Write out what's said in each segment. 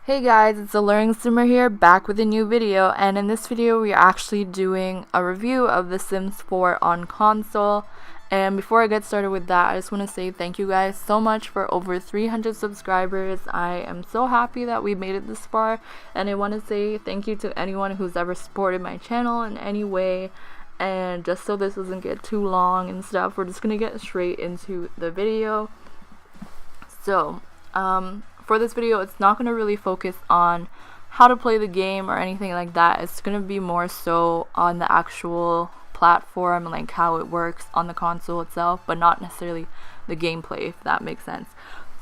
Hey guys, it's AlluringSimmer here, back with a new video, and in this video we are actually doing a review of The Sims 4 on console. And before I get started with that, I just want to say thank you guys so much for over 300 subscribers. I am so happy that we made it this far, and I want to say thank you to anyone who's ever supported my channel in any way. And just so this doesn't get too long and stuff, we're just gonna get straight into the video. So, for this video, it's not going to really focus on how to play the game or anything like that. It's going to be more so on the actual platform, like how it works on the console itself, but not necessarily the gameplay, if that makes sense.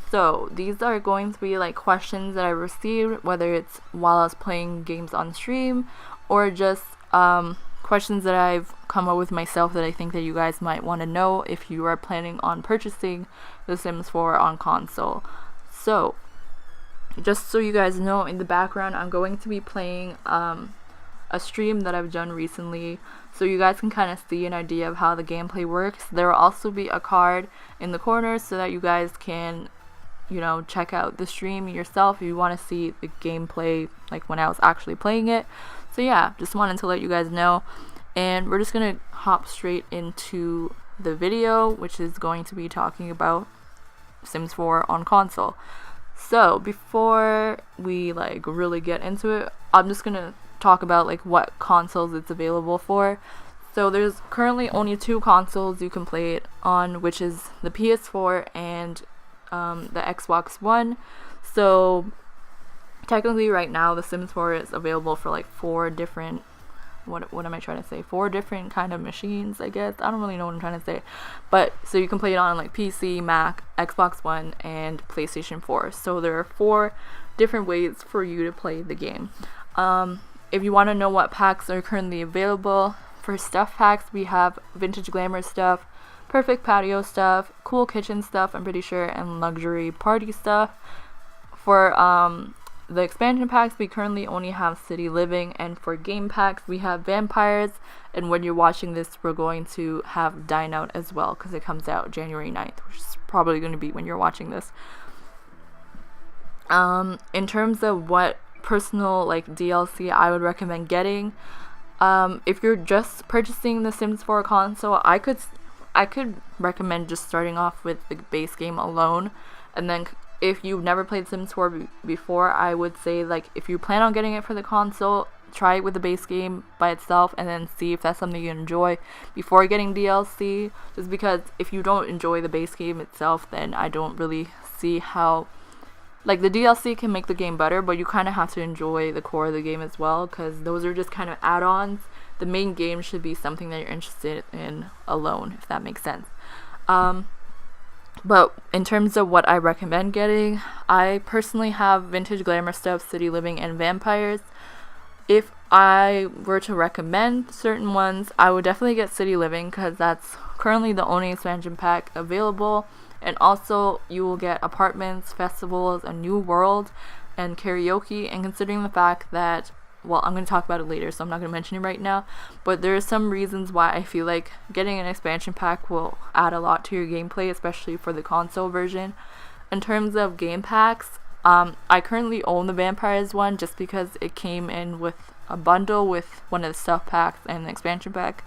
So these are going to be like questions that I received, whether it's while I was playing games on stream or just questions that I've come up with myself that I think that you guys might want to know if you are planning on purchasing The Sims 4 on console. So just so you guys know, in the background I'm going to be playing a stream that I've done recently, so you guys can kind of see an idea of how the gameplay works. There will also be a card in the corner so that you guys can, you know, check out the stream yourself if you want to see the gameplay like when I was actually playing it. So yeah, just wanted to let you guys know, and we're just gonna hop straight into the video, which is going to be talking about Sims 4 on console. So before we like really get into it, I'm just gonna talk about like what consoles it's available for. So there's currently only two consoles you can play it on, which is the PS4 and the Xbox One. So technically right now The Sims 4 is available for like four different four different kind of machines, I guess. I don't really know what I'm trying to say. But so you can play it on like PC, Mac, Xbox One, and PlayStation 4. So there are four different ways for you to play the game. If you want to know what packs are currently available, for stuff packs we have vintage glamour stuff, perfect patio stuff, cool kitchen stuff, I'm pretty sure, and luxury party stuff. For the expansion packs, we currently only have city living, and for game packs we have vampires, and when you're watching this we're going to have dine out as well, because it comes out January 9th, which is probably going to be when you're watching this. In terms of what personal like DLC I would recommend getting, if you're just purchasing the Sims 4 console, I could recommend just starting off with the base game alone, and then if you've never played Sims 4 before, I would say like if you plan on getting it for the console, try it with the base game by itself and then see if that's something you enjoy before getting DLC. Just because if you don't enjoy the base game itself, then I don't really see how, like, the DLC can make the game better, but you kind of have to enjoy the core of the game as well, because those are just kind of add-ons. The main game should be something that you're interested in alone, if that makes sense. But in terms of what I recommend getting, I personally have vintage glamour stuff, city living, and vampires. If I were to recommend certain ones, I would definitely get city living, because that's currently the only expansion pack available. And also you will get apartments, festivals, a new world, and karaoke. And considering the fact that, well, I'm going to talk about it later, so I'm not going to mention it right now, but there are some reasons why I feel like getting an expansion pack will add a lot to your gameplay, especially for the console version. In terms of game packs, I currently own the Vampires one just because it came in with a bundle with one of the stuff packs and the expansion pack.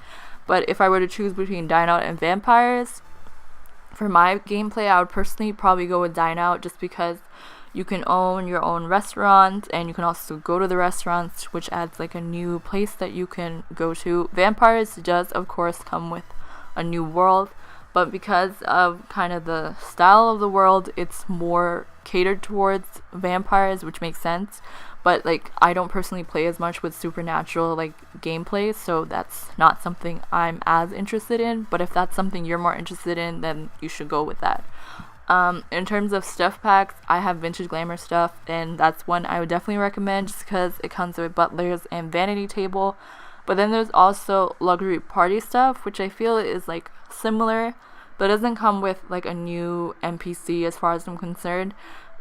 But if I were to choose between Dine Out and Vampires, for my gameplay, I would personally probably go with Dine Out, just because you can own your own restaurant and you can also go to the restaurants, which adds like a new place that you can go to. Vampires does of course come with a new world, but because of kind of the style of the world, it's more catered towards vampires, which makes sense. But like, I don't personally play as much with supernatural like gameplay, so that's not something I'm as interested in. But if that's something you're more interested in, then you should go with that. In terms of stuff packs, I have vintage glamour stuff, and that's one I would definitely recommend just because it comes with butlers and vanity table. But then there's also luxury party stuff, which I feel is like similar, but doesn't come with like a new NPC as far as I'm concerned.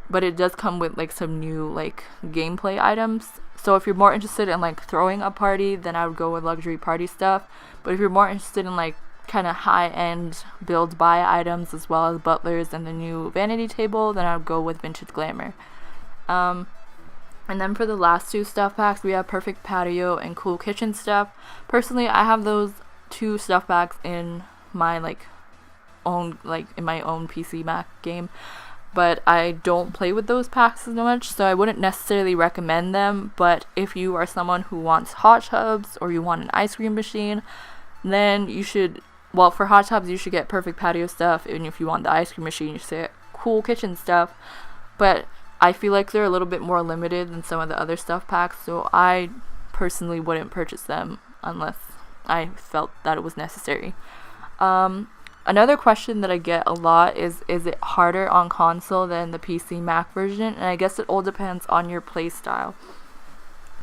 But it does come with like some new like gameplay items. So if you're more interested in like throwing a party, then I would go with luxury party stuff. But if you're more interested in like kind of high-end build buy items as well as butlers and the new vanity table, then I would go with vintage glamour. And then for the last two stuff packs, we have Perfect Patio and Cool Kitchen Stuff. Personally, I have those two stuff packs in my own PC Mac game, but I don't play with those packs as much, so I wouldn't necessarily recommend them. But if you are someone who wants hot tubs or you want an ice cream machine, then you should, well, for hot tubs you should get Perfect Patio Stuff, and if you want the ice cream machine you should get Cool Kitchen Stuff. But I feel like they're a little bit more limited than some of the other stuff packs, so I personally wouldn't purchase them unless I felt that it was necessary. Another question that I get a lot is it harder on console than the PC Mac version? And I guess it all depends on your play style.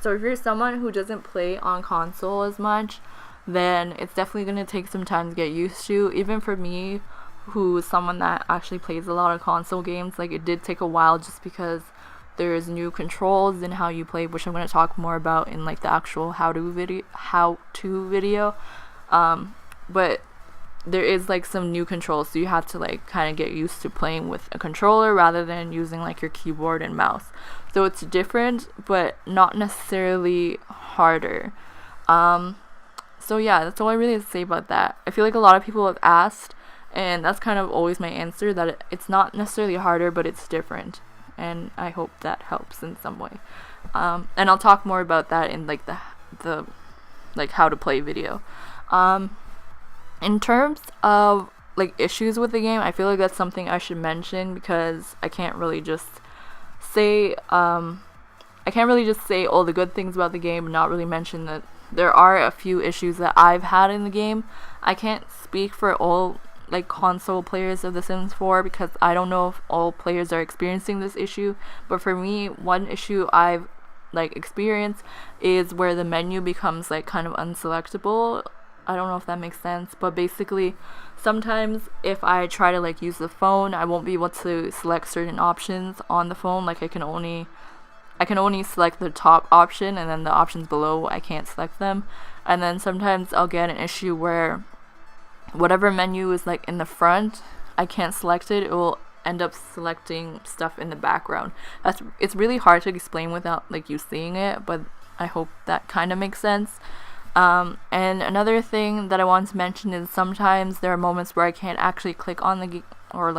So if you're someone who doesn't play on console as much, then it's definitely going to take some time to get used to. Even for me, who is someone that actually plays a lot of console games, it did take a while just because there's new controls in how you play, which I'm going to talk more about in the actual how-to video. But there is some new controls, so you have to kind of get used to playing with a controller rather than using your keyboard and mouse. So it's different, but not necessarily harder. So yeah, that's all I really have to say about that. I feel like a lot of people have asked, and that's kind of always my answer, that it's not necessarily harder, but it's different. And I hope that helps in some way. And I'll talk more about that in the how to play video. In terms of issues with the game, I feel like that's something I should mention, because I can't really just say all the good things about the game and not really mention that there are a few issues that I've had in the game. I can't speak for all console players of The Sims 4, because I don't know if all players are experiencing this issue, but for me, one issue I've experienced is where the menu becomes kind of unselectable. I don't know if that makes sense, but basically sometimes if I try to use the phone, I won't be able to select certain options on the phone. I can only select the top option, and then the options below I can't select them. And then sometimes I'll get an issue where whatever menu is in the front, I can't select it. It will end up selecting stuff in the background. It's really hard to explain without you seeing it, but I hope that kind of makes sense. And another thing that I want to mention is sometimes there are moments where I can't actually click on the or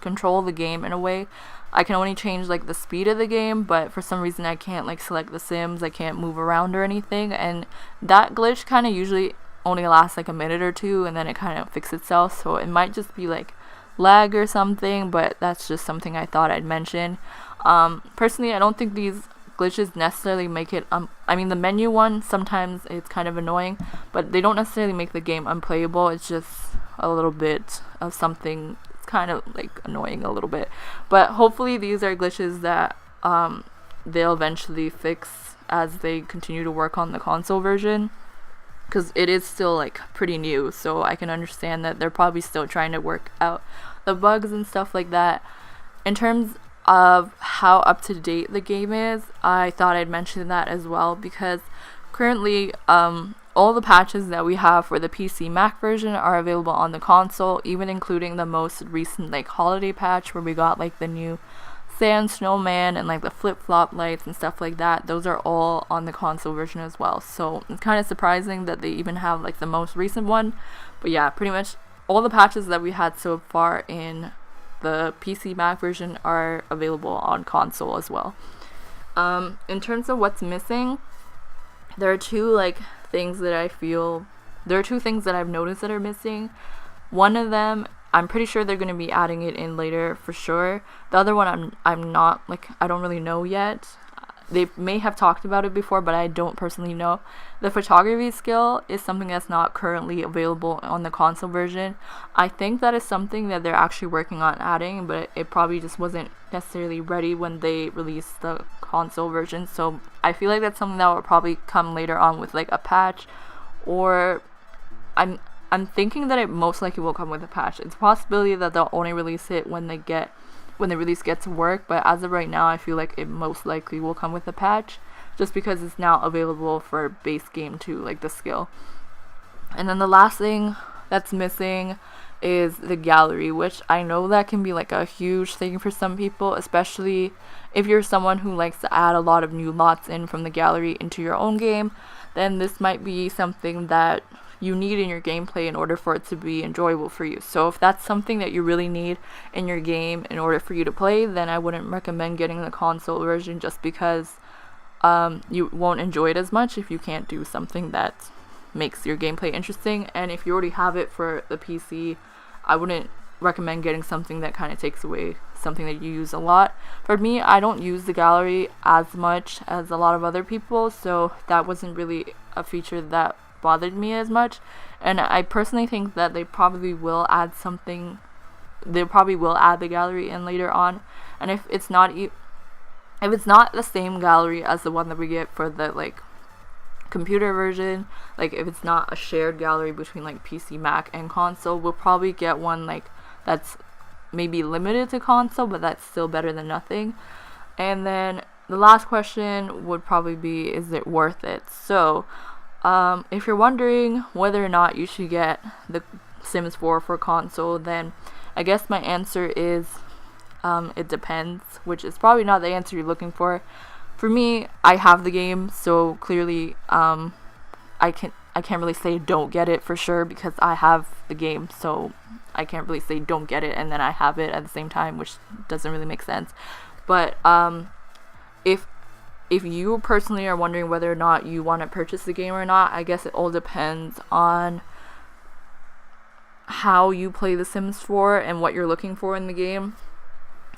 control the game in a way. I can only change the speed of the game, but for some reason I can't select the Sims. I can't move around or anything, and that glitch kind of usually only lasts a minute or two, and then it kind of fixes itself. So it might just be lag or something, but that's just something I thought I'd mention. Personally, I don't think these glitches necessarily make it the menu one, sometimes it's kind of annoying, but they don't necessarily make the game unplayable. It's just a little bit of something. It's kind of annoying a little bit, but hopefully these are glitches that they'll eventually fix as they continue to work on the console version, because it is still pretty new, so I can understand that they're probably still trying to work out the bugs and stuff like that. In terms of how up to date the game is, I thought I'd mention that as well, because currently all the patches that we have for the PC Mac version are available on the console, even including the most recent holiday patch where we got the new sand snowman and the flip-flop lights and stuff like that. Those are all on the console version as well, so it's kind of surprising that they even have the most recent one. But yeah, pretty much all the patches that we had so far in the PC Mac version are available on console as well. In terms of what's missing, there are two things that I've noticed that are missing. One of them, I'm pretty sure they're going to be adding it in later for sure. The other one, I'm not I don't really know yet. They may have talked about it before, but I don't personally know. The photography skill is something that's not currently available on the console version. I think that is something that they're actually working on adding, but it probably just wasn't necessarily ready when they released the console version. So I feel like that's something that will probably come later on with a patch, or I'm thinking that it most likely will come with a patch. It's a possibility that they'll only release it when the release gets to work, but as of right now I feel like it most likely will come with a patch, just because it's now available for base game 2, the skill. And then the last thing that's missing is the gallery, which I know that can be like a huge thing for some people, especially if you're someone who likes to add a lot of new lots in from the gallery into your own game. Then this might be something that you need in your gameplay in order for it to be enjoyable for you. So if that's something that you really need in your game in order for you to play, then I wouldn't recommend getting the console version, just because you won't enjoy it as much if you can't do something that makes your gameplay interesting. And if you already have it for the PC, I wouldn't recommend getting something that kind of takes away something that you use a lot. For me, I don't use the gallery as much as a lot of other people, so that wasn't really a feature that bothered me as much. And I personally think that they probably will add the gallery in later on. And if it's not the same gallery as the one that we get for the like computer version, like if it's not a shared gallery between like PC, Mac, and console, we'll probably get one like that's maybe limited to console, but that's still better than nothing. And then the last question would probably be, is it worth it? So if you're wondering whether or not you should get the Sims 4 for console, then I guess my answer is it depends, which is probably not the answer you're looking for. For me, I have the game, so clearly I can't really say don't get it for sure, because I have the game, so I can't really say don't get it and then I have it at the same time, which doesn't really make sense. But if you personally are wondering whether or not you want to purchase the game or not, I guess it all depends on how you play The Sims 4 and what you're looking for in the game.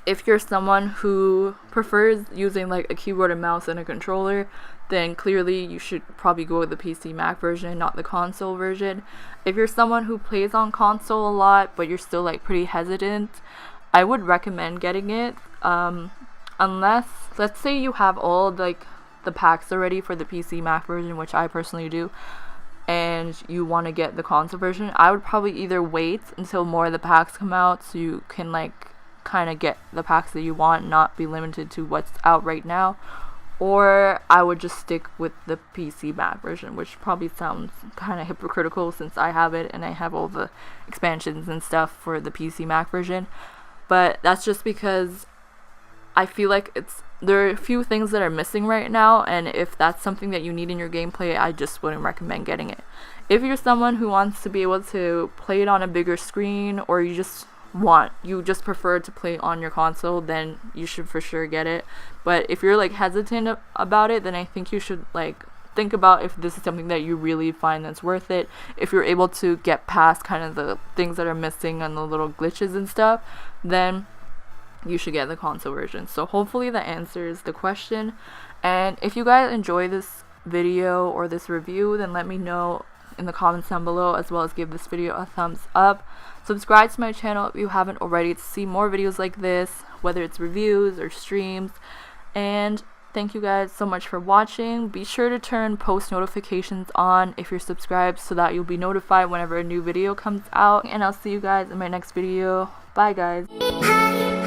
If you're someone who prefers using like a keyboard and mouse and a controller, then clearly you should probably go with the PC Mac version, not the console version. If you're someone who plays on console a lot but you're still like pretty hesitant, I would recommend getting it, unless, let's say you have all like the packs already for the PC Mac version, which I personally do, and you want to get the console version. I would probably either wait until more of the packs come out so you can like kind of get the packs that you want, not be limited to what's out right now, or I would just stick with the PC Mac version, which probably sounds kind of hypocritical since I have it and I have all the expansions and stuff for the PC Mac version. But that's just because I feel like there are a few things that are missing right now, and if that's something that you need in your gameplay, I just wouldn't recommend getting it. If you're someone who wants to be able to play it on a bigger screen, or you just prefer to play on your console, then you should for sure get it. But if you're like hesitant about it, then I think you should like think about if this is something that you really find that's worth it. If you're able to get past kind of the things that are missing and the little glitches and stuff, then you should get the console version. So hopefully that answers the question. And if you guys enjoy this video or this review, then let me know in the comments down below, as well as give this video a thumbs up. Subscribe to my channel if you haven't already to see more videos like this, whether it's reviews or streams. And thank you guys so much for watching. Be sure to turn post notifications on if you're subscribed, so that you'll be notified whenever a new video comes out. And I'll see you guys in my next video. Bye guys.